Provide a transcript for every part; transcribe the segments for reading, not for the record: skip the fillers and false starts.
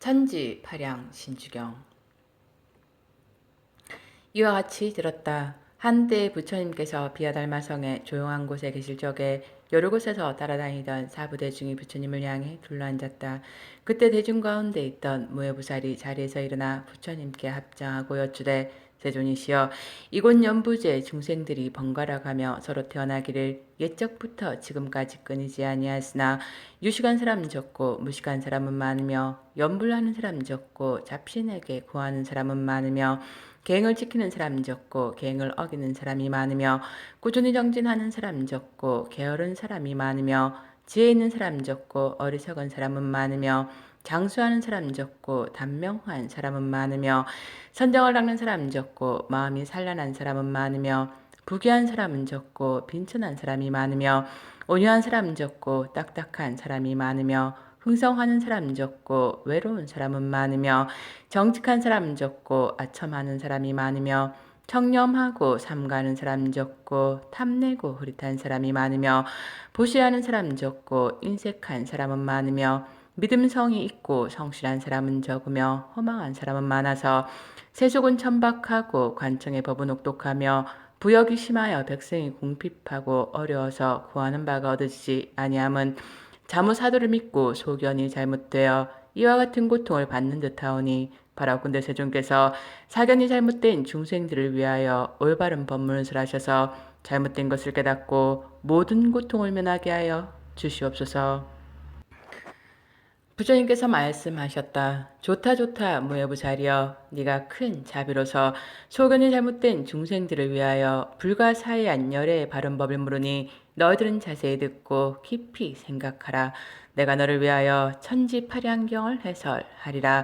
천지파량 신주경. 이와 같이 들었다. 한때 부처님께서 비아달마성의 조용한 곳에 계실 적에 여러 곳에서 따라다니던 사부대중이 부처님을 향해 둘러앉았다. 그때 대중 가운데 있던 무외부살이 자리에서 일어나 부처님께 합장하고 여쭈되, 세존이시여, 이곳 연부제 중생들이 번갈아 가며 서로 태어나기를 옛적부터 지금까지 끊이지 아니하였으나 유식한 사람은 적고 무식한 사람은 많으며 연불하는 사람은 적고 잡신에게 구하는 사람은 많으며 계행을 지키는 사람은 적고 계행을 어기는 사람이 많으며 꾸준히 정진하는 사람은 적고 게으른 사람이 많으며 지혜 있는 사람은 적고 어리석은 사람은 많으며 장수하는 사람은 적고 단명한 사람은 많으며 선정을 닦는 사람은 적고 마음이 산란한 사람은 많으며 부귀한 사람은 적고 빈천한 사람이 많으며 온유한 사람은 적고 딱딱한 사람이 많으며 흥성하는 사람은 적고 외로운 사람은 많으며 정직한 사람은 적고 아첨하는 사람이 많으며 청렴하고 삼가는 사람은 적고 탐내고 흐릿한 사람이 많으며 보시하는 사람은 적고 인색한 사람은 많으며 믿음성이 있고 성실한 사람은 적으며 허망한 사람은 많아서 세속은 천박하고 관청의 법은 혹독하며 부역이 심하여 백성이 궁핍하고 어려워서 구하는 바가 얻어지지 아니함은 자무사도를 믿고 소견이 잘못되어 이와 같은 고통을 받는 듯하오니, 바라군대 세존께서 사견이 잘못된 중생들을 위하여 올바른 법문을 하셔서 잘못된 것을 깨닫고 모든 고통을 면하게 하여 주시옵소서. 부처님께서 말씀하셨다. 좋다 좋다 무여부자리여, 네가 큰 자비로서 소견이 잘못된 중생들을 위하여 불가사의한 열애의 바른 법을 물으니 너희들은 자세히 듣고 깊이 생각하라. 내가 너를 위하여 천지파량경을 해설하리라.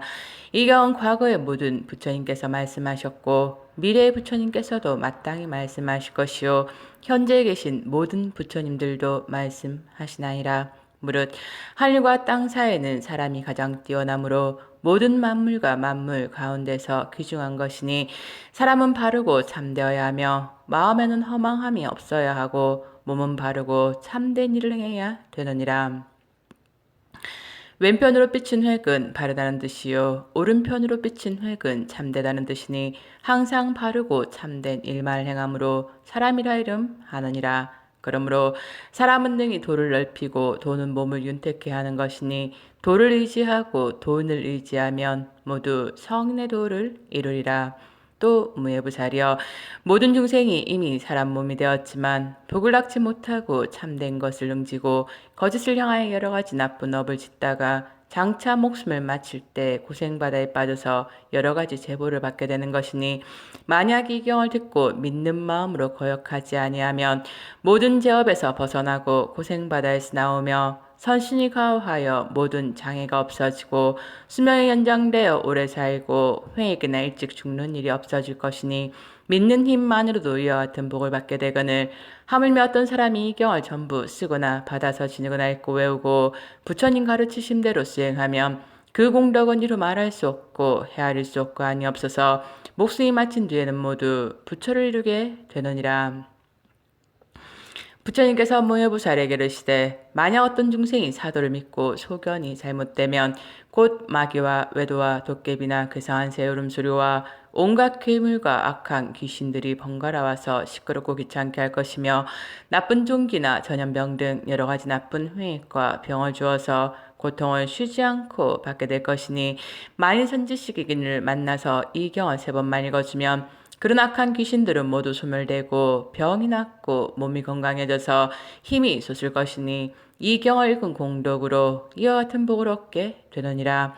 이 경은 과거의 모든 부처님께서 말씀하셨고 미래의 부처님께서도 마땅히 말씀하실 것이요 현재에 계신 모든 부처님들도 말씀하시나이다. 무릇 하늘과 땅 사이에는 사람이 가장 뛰어나므로 모든 만물과 만물 가운데서 귀중한 것이니, 사람은 바르고 참되어야 하며 마음에는 허망함이 없어야 하고 몸은 바르고 참된 일을 행해야 되느니라. 왼편으로 비친 획은 바르다는 뜻이요 오른편으로 비친 획은 참되다는 뜻이니, 항상 바르고 참된 일만을 행함으로 사람이라 이름 하느니라. 그러므로 사람은 능히 도를 넓히고 도는 몸을 윤택케 하는 것이니, 도를 의지하고 돈을 의지하면 모두 성인의 도를 이루리라. 또 무예부사리여, 모든 중생이 이미 사람 몸이 되었지만 복을 낳지 못하고 참된 것을 능지고 거짓을 향하여 여러 가지 나쁜 업을 짓다가 장차 목숨을 마칠 때 고생바다에 빠져서 여러 가지 제보를 받게 되는 것이니, 만약 이 경을 듣고 믿는 마음으로 거역하지 아니하면 모든 제업에서 벗어나고 고생바다에서 나오며 선신이 가호하여 모든 장애가 없어지고 수명이 연장되어 오래 살고 회익이나 일찍 죽는 일이 없어질 것이니, 믿는 힘만으로도 이와 같은 복을 받게 되거늘, 하물며 어떤 사람이 이 경을 전부 쓰거나 받아서 지니거나 읽고 외우고 부처님 가르치심대로 수행하면 그 공덕은 이루 말할 수 없고 헤아릴 수 없고 한이 없어서 목숨이 마친 뒤에는 모두 부처를 이루게 되느니라. 부처님께서 무여부살에게 이르시되, 만약 어떤 중생이 사도를 믿고 소견이 잘못되면 곧 마귀와 외도와 도깨비나 괴상한 새 울음소리와 온갖 괴물과 악한 귀신들이 번갈아 와서 시끄럽고 귀찮게 할 것이며, 나쁜 종기나 전염병 등 여러 가지 나쁜 회익과 병을 주어서 고통을 쉬지 않고 받게 될 것이니, 만일 선지식인을 만나서 이 경을 3번만 읽어주면 그런 악한 귀신들은 모두 소멸되고 병이 낫고 몸이 건강해져서 힘이 솟을 것이니, 이 경을 읽은 공덕으로 이와 같은 복을 얻게 되느니라.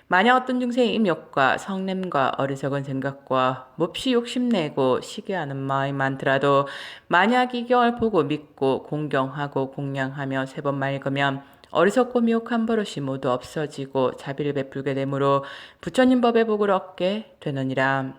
만약 어떤 중생의 임욕과 성냄과 어리석은 생각과 몹시 욕심내고 시기하는 마음이 많더라도 만약 이 경을 보고 믿고 공경하고 공양하며 3번만 읽으면 어리석고 미혹한 버릇이 모두 없어지고 자비를 베풀게 되므로 부처님 법의 복을 얻게 되느니라.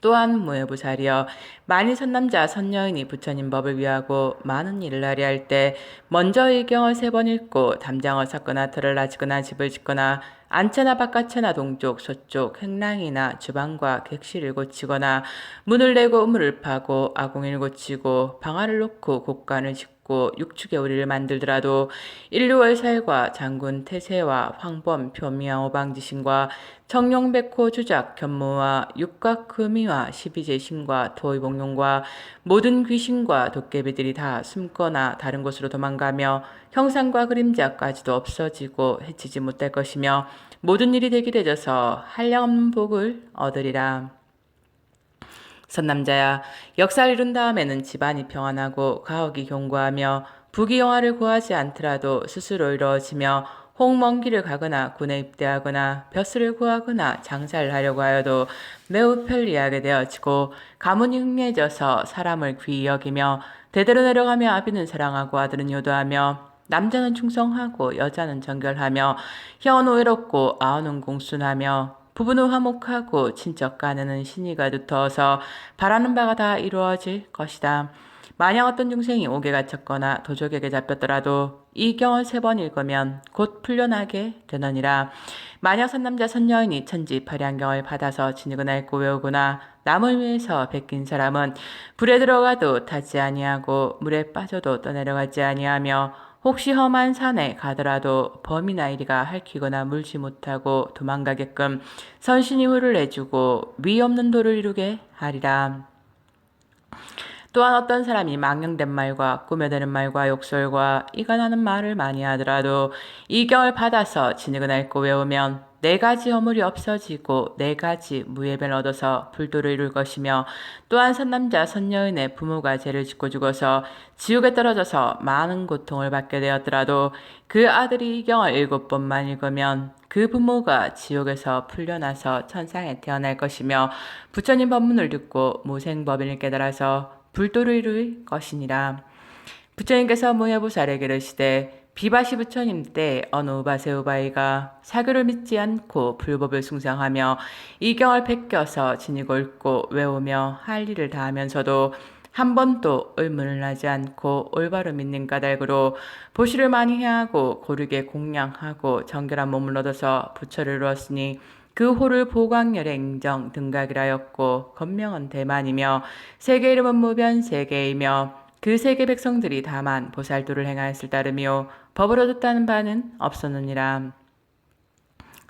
또한 무예부사리여, 만일 선남자 선여인이 부처님 법을 위하고 많은 일을 하려 할 때 먼저 이 경을 3번 읽고 담장을 샀거나 터를 낮거나 집을 짓거나 안채나 바깥채나 동쪽 서쪽 행랑이나 주방과 객실을 고치거나 문을 내고 우물을 파고 아궁이를 고치고 방아를 놓고 곡간을 짓고 짓고 육축의 우리를 만들더라도 인류월살과 장군 태세와 황범 표미와 오방지신과 청룡백호 주작 견무와 육각금이와 십이재신과 도의복룡과 모든 귀신과 도깨비들이 다 숨거나 다른 곳으로 도망가며 형상과 그림자까지도 없어지고 해치지 못할 것이며 모든 일이 대기되져서 한량없는 복을 얻으리라. 선남자야, 역사를 이룬 다음에는 집안이 평안하고 가옥이 견고하며 부귀 영화를 구하지 않더라도 스스로 이루어지며 홍먼 길을 가거나 군에 입대하거나 벼슬을 구하거나 장사를 하려고 하여도 매우 편리하게 되어지고 가문이 흥미해져서 사람을 귀히 여기며 대대로 내려가며 아비는 사랑하고 아들은 효도하며 남자는 충성하고 여자는 정결하며 형은 외롭고 아우는 공순하며 부부는 화목하고 친척 간에는 신의가 두터워서 바라는 바가 다 이루어질 것이다. 만약 어떤 중생이 옥에 갇혔거나 도적에게 잡혔더라도 이 경을 3번 읽으면 곧 풀려나게 되느니라. 만약 선남자 선여인이 천지팔양경을 받아서 진흙을 앓고 외우거나 남을 위해서 베낀 사람은 불에 들어가도 타지 아니하고 물에 빠져도 떠내려가지 아니하며 혹시 험한 산에 가더라도 범이나 이리가 핥히거나 물지 못하고 도망가게끔 선신이 후를 내주고 위 없는 도를 이루게 하리라. 또한 어떤 사람이 망령된 말과 꾸며대는 말과 욕설과 이간하는 말을 많이 하더라도 이 경을 받아서 진흙을 앓고 외우면 4가지 허물이 없어지고 4가지 무예변을 얻어서 불도를 이룰 것이며 또한 선남자 선여인의 부모가 죄를 짓고 죽어서 지옥에 떨어져서 많은 고통을 받게 되었더라도 그 아들이 이 경을 7번만 읽으면 그 부모가 지옥에서 풀려나서 천상에 태어날 것이며 부처님 법문을 듣고 무생법인을 깨달아서 불도를 이룰 것이니라. 부처님께서 무해보살에게 이르시되 비바시 부처님 때 어느 우바세우바이가 사교를 믿지 않고 불법을 숭상하며 이 경을 베껴서 지니고 읽고 외우며 할 일을 다하면서도 한 번도 의문을 하지 않고 올바로 믿는 까닭으로 보시를 많이 해하고 고르게 공양하고 정결한 몸을 얻어서 부처를 이루었으니 그 호를 보광열의 인정 등각이라였고 건명은 대만이며 세계 이름은 무변 세계이며 그 세계 백성들이 다만 보살도를 행하였을 따름이요 법을 얻었다는 바는 없었느니라.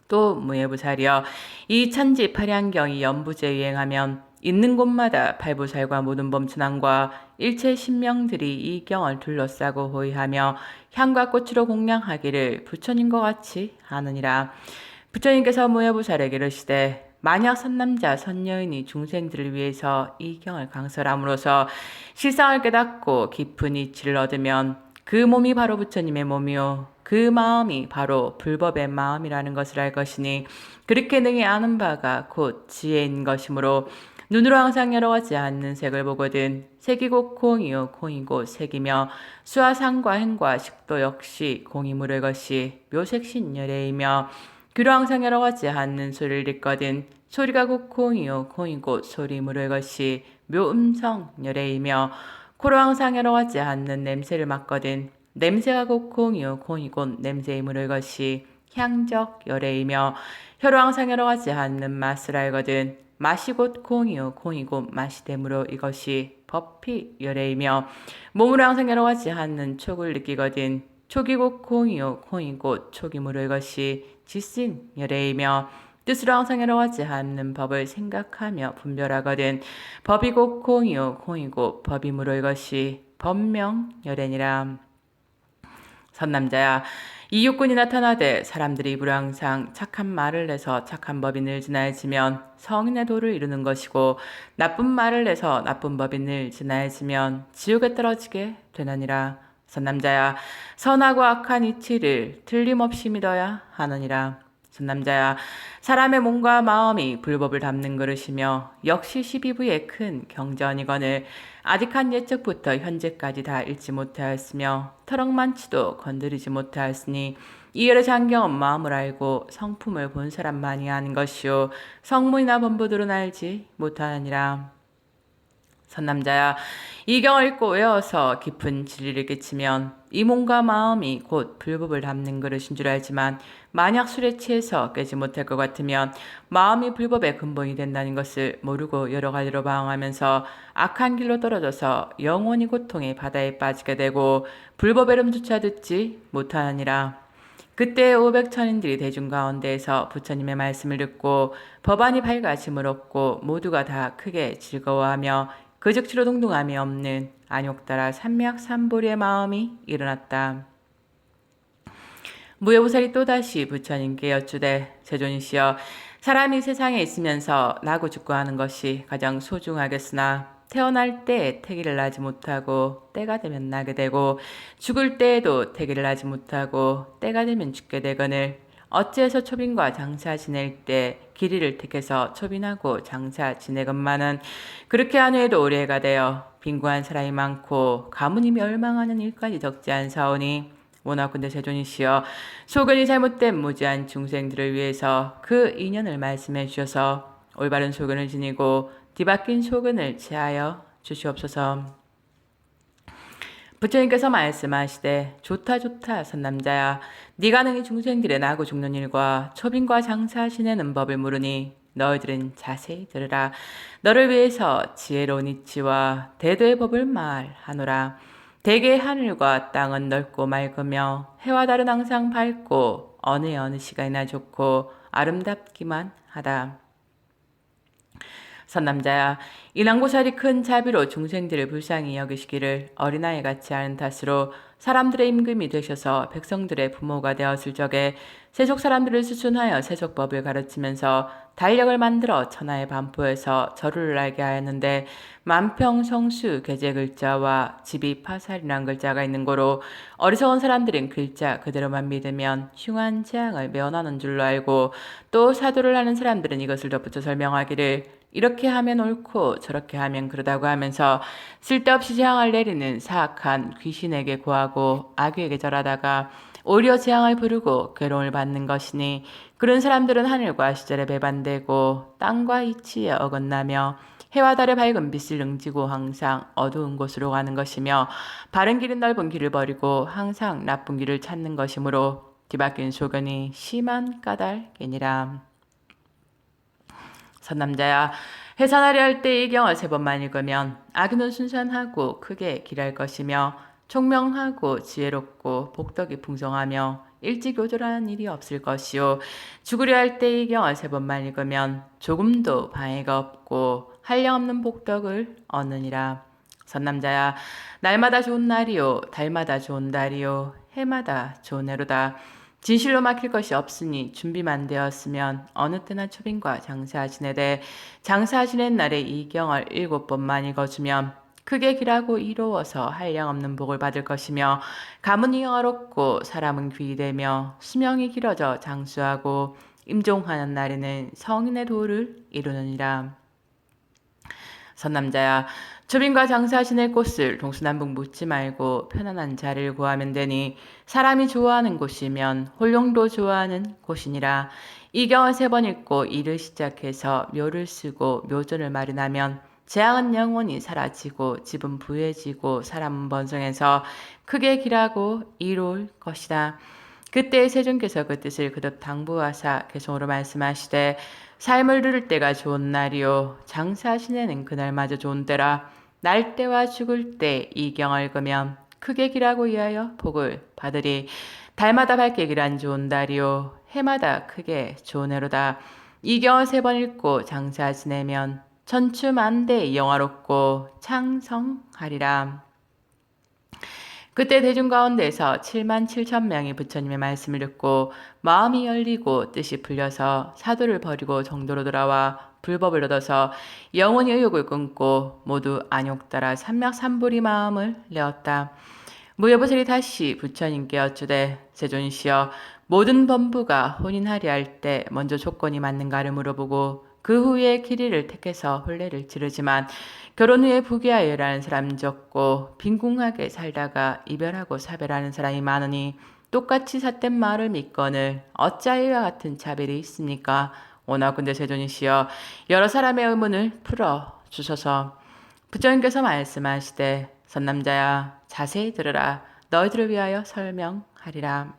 또 무예부살이여 이 천지 팔양경이 연부제 유행하면 있는 곳마다 팔보살과 모든 범천왕과 일체 신명들이 이 경을 둘러싸고 호위하며 향과 꽃으로 공양하기를 부처님과 같이 하느니라. 부처님께서 무예부살에게 이르시되 만약 선남자 선여인이 중생들을 위해서 이 경을 강설함으로써 실상을 깨닫고 깊은 이치를 얻으면 그 몸이 바로 부처님의 몸이요 그 마음이 바로 불법의 마음이라는 것을 알 것이니 그렇게 능히 아는 바가 곧 지혜인 것이므로 눈으로 항상 여러 가지 않는 색을 보거든 색이 곧 공이요 공이 곧 색이며 수와 상과 행과 식도 역시 공이 물의 것이 묘색신열애이며 귀로 항상 여러 가지 않는 소리를 듣거든 소리가 곧 공이요 공이 곧 소리 물의 것이 묘음성열애이며 코로 항상 여러 가지 않는 냄새를 맡거든 냄새가 곧 공이요 공이 곧 냄새의 물의 것이 향적열애이며 혀로 항상 여러 가지 않는 맛을 알거든 맛이 곧 공이요 공이 곧 맛이 되므로 이것이 법피열애이며 몸으로 항상 여러 가지 않는 촉을 느끼거든 촉이 곧 공이요 공이 곧 촉이므로 이것이 지신열애이며 뜻으로 항상 여러 가지 않는 법을 생각하며 분별하거든 법이 곧 공이요 공이 곧 법이므로 이것이 법명열애니라. 선남자야 이 육군이 나타나되 사람들이 입으로 항상 착한 말을 내서 착한 법이 늘지나해지면 성인의 도를 이루는 것이고 나쁜 말을 내서 나쁜 법이 늘지나해지면 지옥에 떨어지게 되느니라. 선남자야 선하고 악한 이치를 틀림없이 믿어야 하느니라. 선남자야 사람의 몸과 마음이 불법을 담는 그릇이며 역시 12부의 큰 경전이거늘 아직한 옛적부터 현재까지 다 읽지 못하였으며 터럭만치도 건드리지 못하였으니 이 여러 장경은 마음을 알고 성품을 본 사람만이 아는 것이요 성문이나 범부들은 알지 못하느니라. 선남자야, 이경을 읽고 외워서 깊은 진리를 끼치면 이 몸과 마음이 곧 불법을 담는 그릇인 줄 알지만 만약 술에 취해서 깨지 못할 것 같으면 마음이 불법의 근본이 된다는 것을 모르고 여러 가지로 방황하면서 악한 길로 떨어져서 영원히 고통의 바다에 빠지게 되고 불법의 이름조차 듣지 못하느니라. 그때 500천인들이 대중 가운데에서 부처님의 말씀을 듣고 법안이 밝아짐을 얻고 모두가 다 크게 즐거워하며 그 즉시로 동동함이 없는 안욕따라 삼맥삼보리의 마음이 일어났다. 무예보살이 또다시 부처님께 여쭈되 세존이시여, 사람이 세상에 있으면서 나고 죽고 하는 것이 가장 소중하겠으나 태어날 때 태기를 나지 못하고 때가 되면 나게 되고 죽을 때에도 태기를 나지 못하고 때가 되면 죽게 되거늘 어찌해서 초빈과 장사 지낼 때 길이를 택해서 초빈하고 장사 지내건만은 그렇게 한 후에도 오래가 되어 빈구한 사람이 많고 가문이 멸망하는 일까지 적지 않사오니 원하건대 세존이시여, 소견이 잘못된 무지한 중생들을 위해서 그 인연을 말씀해 주셔서 올바른 소견을 지니고 뒤바뀐 소견을 제하여 주시옵소서. 부처님께서 말씀하시되 좋다 선남자야, 네가 능히 중생들의 나고 죽는 일과 초빈과 장사 지내는 법을 물으니 너희들은 자세히 들으라. 너를 위해서 지혜로운 이치와 대도의 법을 말하노라. 대개의 하늘과 땅은 넓고 맑으며 해와 달은 항상 밝고 어느 시간이나 좋고 아름답기만 하다. 선남자야, 인왕보살이 큰 자비로 중생들을 불쌍히 여기시기를 어린아이 같이 하는 탓으로 사람들의 임금이 되셔서 백성들의 부모가 되었을 적에 세속 사람들을 수순하여 세속법을 가르치면서 달력을 만들어 천하에 반포해서 절을 알게 하였는데 만평성수 계제 글자와 지비파살이란 글자가 있는 고로 어리석은 사람들은 글자 그대로만 믿으면 흉한 재앙을 면하는 줄로 알고 또 사도를 하는 사람들은 이것을 덧붙여 설명하기를 이렇게 하면 옳고 저렇게 하면 그러다고 하면서 쓸데없이 재앙을 내리는 사악한 귀신에게 구하고 악귀에게 절하다가 오히려 재앙을 부르고 괴로움을 받는 것이니 그런 사람들은 하늘과 시절에 배반되고 땅과 이치에 어긋나며 해와 달의 밝은 빛을 능지고 항상 어두운 곳으로 가는 것이며 바른 길은 넓은 길을 버리고 항상 나쁜 길을 찾는 것이므로 뒤바뀐 소견이 심한 까닭이니라. 선남자야, 해산하려 할 때 이 경을 3번만 읽으면 악인은 순산하고 크게 길할 것이며 총명하고 지혜롭고 복덕이 풍성하며 일찍 요절하는 일이 없을 것이요, 죽으려 할 때 이 경을 3번만 읽으면 조금도 방해가 없고 한량없는 복덕을 얻느니라. 선남자야, 날마다 좋은 날이요 달마다 좋은 달이요 해마다 좋은 해로다. 진실로 막힐 것이 없으니 준비만 되었으면 어느 때나 초빈과 장사 지내되 장사 지낸 날에 이 경을 7번만 읽어주면 크게 길하고 이로워서 한량없는 복을 받을 것이며 가문이 영화롭고 사람은 귀되며 수명이 길어져 장수하고 임종하는 날에는 성인의 도를 이루느니라. 선남자야, 초빈과 장사 지낼 곳을 동서남북 묻지 말고 편안한 자리를 구하면 되니 사람이 좋아하는 곳이면 홀령도 좋아하는 곳이니라. 이 경을 3번 읽고 일을 시작해서 묘를 쓰고 묘전을 마련하면 재앙은 영원히 사라지고 집은 부해지고 사람은 번성해서 크게 길하고 이로울 것이다. 그때 세존께서 그 뜻을 거듭 당부하사 개성으로 말씀하시되 삶을 들을 때가 좋은 날이요 장사 지내는 그날마저 좋은 때라. 날 때와 죽을 때 이 경을 읽으면 크게 길하고 이하여 복을 받으리. 달마다 밝게 길한 좋은 달이요 해마다 크게 좋은 해로다. 이 경을 3번 읽고 장사 지내면 천추만대 영화롭고 창성하리라. 그때 대중 가운데서 7만 7천 명이 부처님의 말씀을 듣고 마음이 열리고 뜻이 풀려서 사도를 버리고 정도로 돌아와 불법을 얻어서 영원히 의욕을 끊고 모두 안욕 따라 삼맥삼보리 마음을 내었다. 무예보살이 다시 부처님께 여쭈되 세존이시여, 모든 범부가 혼인하려 할 때 먼저 조건이 맞는가를 물어보고 그 후에 길이를 택해서 혼례를 치르지만 결혼 후에 부귀하여 일하는 사람이 적고 빈궁하게 살다가 이별하고 사별하는 사람이 많으니 똑같이 삿된 말을 믿거늘 어찌하여 이와 같은 차별이 있습니까? 원하건대 세존이시여, 여러 사람의 의문을 풀어 주소서. 부처님께서 말씀하시되 선남자야 자세히 들으라. 너희들을 위하여 설명하리라.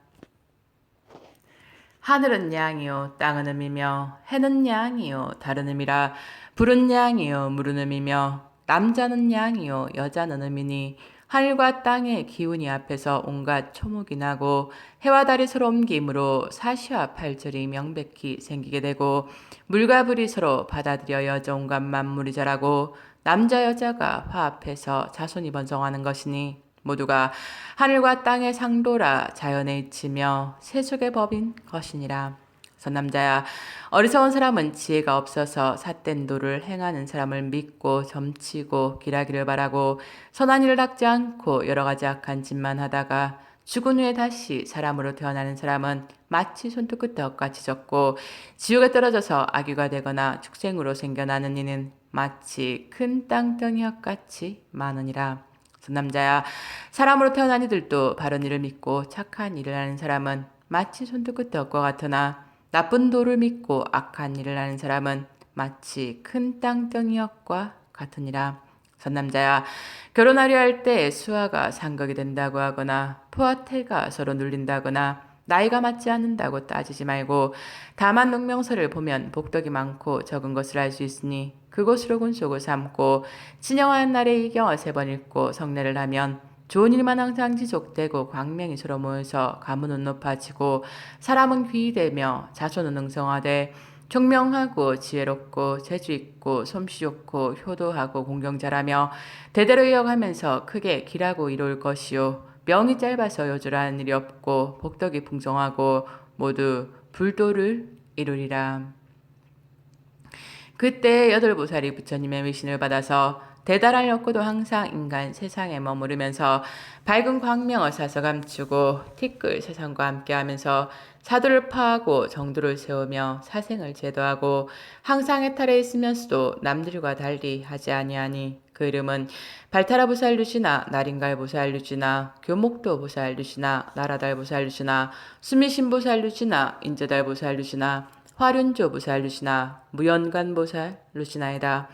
하늘은 양이요 땅은 음이며 해는 양이요 다른 음이라. 불은 양이요 물은 음이며 남자는 양이요 여자는 음이니 하늘과 땅의 기운이 앞에서 온갖 초목이 나고 해와 달이 서로 옮김으로 사시와 팔절이 명백히 생기게 되고 물과 불이 서로 받아들여여져 온갖 만물이 자라고 남자 여자가 화합해서 자손이 번성하는 것이니 모두가 하늘과 땅의 상도라 자연의 이치며 세속의 법인 것이니라. 선남자야 어리석은 사람은 지혜가 없어서 삿된 도를 행하는 사람을 믿고 점치고 길하기를 바라고 선한 일을 닦지 않고 여러 가지 악한 짓만 하다가 죽은 후에 다시 사람으로 태어나는 사람은 마치 손톱 끝에 엇같이 적고 지옥에 떨어져서 악귀가 되거나 축생으로 생겨나는 이는 마치 큰 땅덩이 엇같이 많으니라. 선남자야 사람으로 태어난 이들도 바른 일을 믿고 착한 일을 하는 사람은 마치 손톱 끝에 엇과 같으나 나쁜 도를 믿고 악한 일을 하는 사람은 마치 큰 땅덩이 엇과 같으니라. 선남자야 결혼하려 할 때 수아가 상극이 된다고 하거나 포화태가 서로 눌린다거나 나이가 맞지 않는다고 따지지 말고 다만 능명서를 보면 복덕이 많고 적은 것을 알 수 있으니 그곳으로 군속을 삼고 친형하는 날에 이경을 3번 읽고 성례를 하면 좋은 일만 항상 지속되고 광명이 서로 모여서 가문은 높아지고 사람은 귀되며 자손은 능성하되 총명하고 지혜롭고 재주있고 솜씨 좋고 효도하고 공경 잘하며 대대로 이어가면서 크게 길하고 이로울 것이요 명이 짧아서 요절하는 일이 없고 복덕이 풍성하고 모두 불도를 이루리라. 그때 8보살이 부처님의 위신을 받아서 대달하려고도 항상 인간 세상에 머무르면서 밝은 광명을 사서 감추고 티끌 세상과 함께하면서 사도를 파하고 정도를 세우며 사생을 제도하고 항상 해탈에 있으면서도 남들과 달리 하지 아니하니 그 이름은 발타라보살류시나 나린갈보살류시나 교목도보살류시나 나라달보살류시나 수미신보살류시나 인저달보살류시나 화륜조보살류시나 무연관보살류시나이다.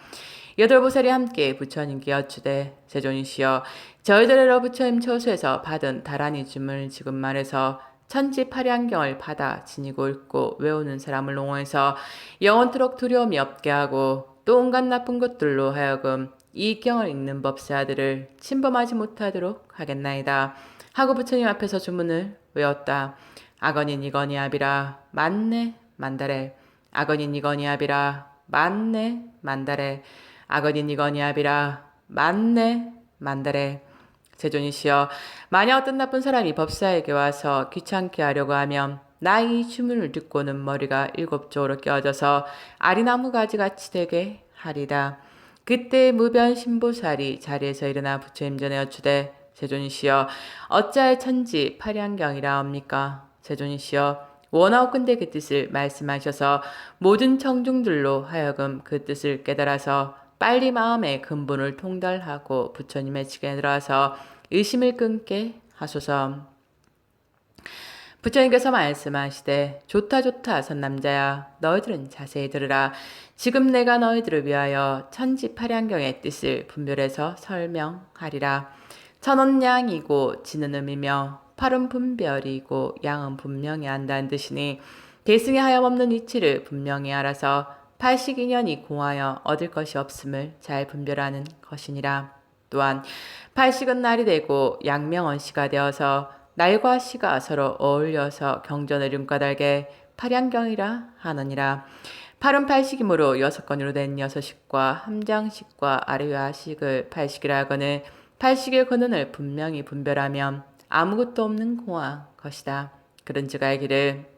8보살이 함께 부처님께 여쭈되 세존이시여 저희들의 부처님 처소에서 받은 다란이 주문을 지금 말해서 천지파량경을 받아 지니고 읽고 외우는 사람을 농어해서 영원토록 두려움이 없게 하고 또 온갖 나쁜 것들로 하여금 이 경을 읽는 법사들을 침범하지 못하도록 하겠나이다. 하고 부처님 앞에서 주문을 외웠다. 아거니 니거니 아비라 만네 만다래 아거니 니거니 아비라 만네 만다래 아거니 니거니 아비라 만네 만다래. 세존이시여 만약 어떤 나쁜 사람이 법사에게 와서 귀찮게 하려고 하면 나의 주문을 듣고는 머리가 7쪽으로 깨어져서 아리나무 가지같이 되게 하리다. 그때 무변신보살이 자리에서 일어나 부처님 전에 여쭈되 세존이시여 어찌하여 천지 파량경이라옵니까? 세존이시여 원하옵건대 그 뜻을 말씀하셔서 모든 청중들로 하여금 그 뜻을 깨달아서 빨리 마음의 근본을 통달하고 부처님의 측에 들어와서 의심을 끊게 하소서. 부처님께서 말씀하시되 좋다 좋다 선남자야 너희들은 자세히 들으라. 지금 내가 너희들을 위하여 천지파량경의 뜻을 분별해서 설명하리라. 천은 양이고 지는 음이며 팔은 분별이고 양은 분명히 안다는 뜻이니 대승의 하염없는 이치를 분명히 알아서 팔식인연이 공하여 얻을 것이 없음을 잘 분별하는 것이니라. 또한 팔식은 날이 되고 양명은 시가 되어서 날과 시가 서로 어울려서 경전을 윤가달게 팔양경이라 하느니라. 팔은 팔식이므로 6건으로 된 6식과 함장식과 아래와식을 팔식이라 하거늘 팔식의 근원을 분명히 분별하면 아무것도 없는 공화 것이다. 그런즉 알기를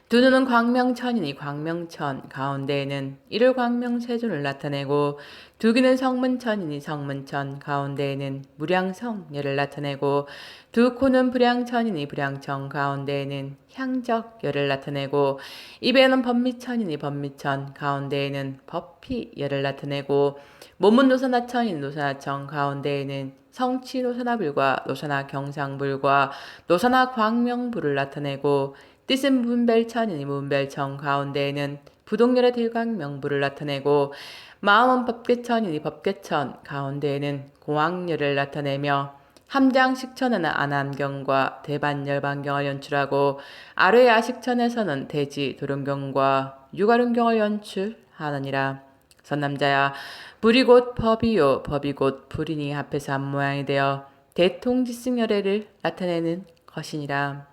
두 눈은 광명천이니 광명천 가운데에는 일월 광명세존을 나타내고 두 귀는 성문천이니 성문천 가운데에는 무량성열을 나타내고 두 코는 불량천이니 불량천 가운데에는 향적열을 나타내고 입에는 법미천이니 법미천 가운데에는 법피열을 나타내고 몸은 노사나천이니 노사나천 가운데에는 성치 노사나불과 노사나 경상불과 노사나 광명불을 나타내고 뜻은 문별천이니 문별천 가운데에는 부동열의 대광명불을 나타내고 마음은 법계천이니 법계천 가운데에는 공황열을 나타내며 함장식천에는 안암경과 대반열반경을 연출하고 아래 아식천에서는 대지 도룡경과 유가룡경을 연출하느니라. 선남자야, 불이 곧 법이요 법이 곧 불이니 합해서 한 모양이 되어 대통지승열애를 나타내는 것이니라.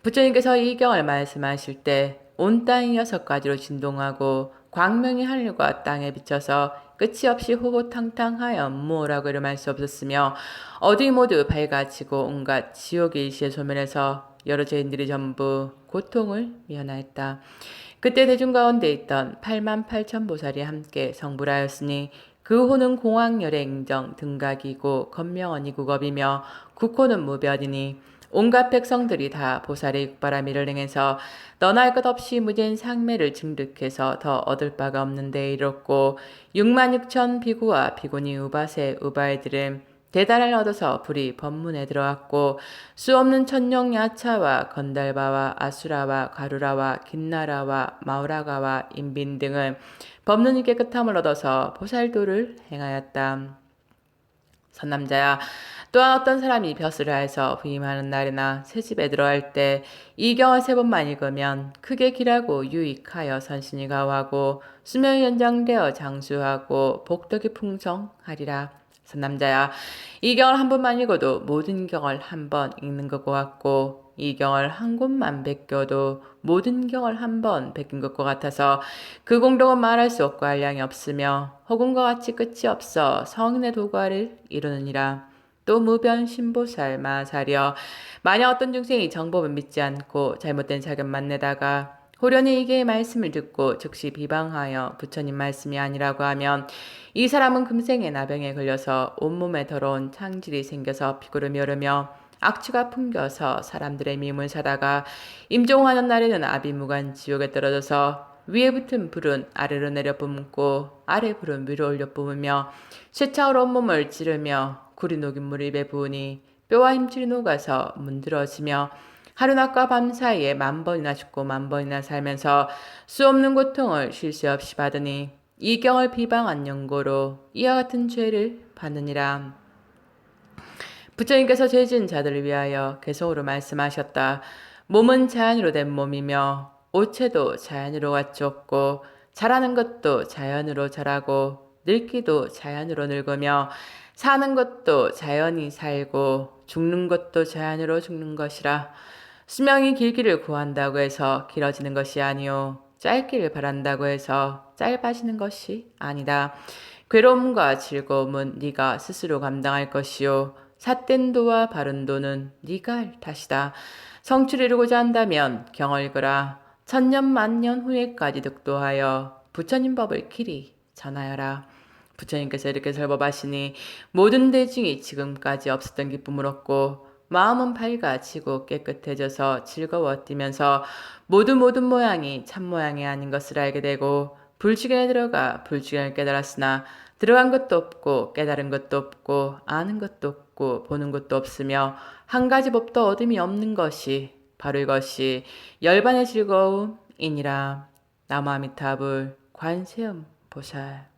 부처님께서 이 경을 말씀하실 때 온 땅이 6가지로 진동하고 광명이 하늘과 땅에 비쳐서 끝이 없이 호호탕탕하여 무오라고 이름할 수 없었으며 어디 모두 밝아지고 온갖 지옥의 일시에 소멸해서 여러 죄인들이 전부 고통을 미연하였다. 그때 대중 가운데 있던 88,000보살이 함께 성불하였으니 그 호는 공황열의 앵정 등각이고 건명언이 국업이며 국호는 무변이니 온갖 백성들이 다 보살의 육바라밀을 행해서 너나 할 것 없이 무대인 상매를 증득해서 더 얻을 바가 없는데 이렇고 66,000 비구와 비구니 우바세 우바이들은 대단을 얻어서 불이 법문에 들어왔고 수없는 천룡 야차와 건달바와 아수라와 가루라와 긴나라와 마우라가와 인빈 등은 법문이 깨끗함을 얻어서 보살도를 행하였다. 선남자야, 또한 어떤 사람이 벼슬을 하여서 부임하는 날이나 새집에 들어갈 때 이 경을 3번만 읽으면 크게 길하고 유익하여 선신이 가호하고 수명이 연장되어 장수하고 복덕이 풍성하리라. 선남자야, 이 경을 한 번만 읽어도 모든 경을 한 번 읽는 것과 같고 이 경을 한 곳만 베껴도 모든 경을 한 번 베낀 것과 같아서 그 공덕은 말할 수 없고 한량이 없으며 허공과 같이 끝이 없어 성인의 도과를 이루느니라. 또 무변 신보살 마사려, 만약 어떤 중생이 정법을 믿지 않고 잘못된 자견만 내다가 호련히 이게의 말씀을 듣고 즉시 비방하여 부처님 말씀이 아니라고 하면 이 사람은 금생에 나병에 걸려서 온몸에 더러운 창질이 생겨서 피고름이 오르며 악취가 풍겨서 사람들의 미움을 사다가 임종하는 날에는 아비무간 지옥에 떨어져서 위에 붙은 불은 아래로 내려 뿜고 아래 불은 위로 올려 뿜으며 쇠창으로 온몸을 찌르며 구리 녹인 물이 입에 부으니 뼈와 힘줄이 녹아서 문드러지며 하루낮과 밤 사이에 10,000번이나 죽고 10,000번이나 살면서 수없는 고통을 쉴 새 없이 받으니 이 경을 비방한 연고로 이와 같은 죄를 받느니라. 부처님께서 죄진 자들을 위하여 개성으로 말씀하셨다. 몸은 자연으로 된 몸이며 오체도 자연으로 갖추었고 자라는 것도 자연으로 자라고 늙기도 자연으로 늙으며 사는 것도 자연이 살고 죽는 것도 자연으로 죽는 것이라. 수명이 길기를 구한다고 해서 길어지는 것이 아니요 짧기를 바란다고 해서 짧아지는 것이 아니다. 괴로움과 즐거움은 네가 스스로 감당할 것이요 삿된 도와 바른 도는 네가 할 탓이다. 성취를 이루고자 한다면 경을 읽으라. 천년 만년 후에까지 득도하여 부처님 법을 길이 전하여라. 부처님께서 이렇게 설법하시니 모든 대중이 지금까지 없었던 기쁨을 얻고 마음은 밝아지고 깨끗해져서 즐거워 뛰면서 모든 모양이 참모양이 아닌 것을 알게 되고 불주경에 들어가 불주경을 깨달았으나 들어간 것도 없고 깨달은 것도 없고 아는 것도 없고 보는 것도 없으며 한 가지 법도 얻음이 없는 것이 바로 이것이 열반의 즐거움이니라. 나무 아미타불 관세음 보살.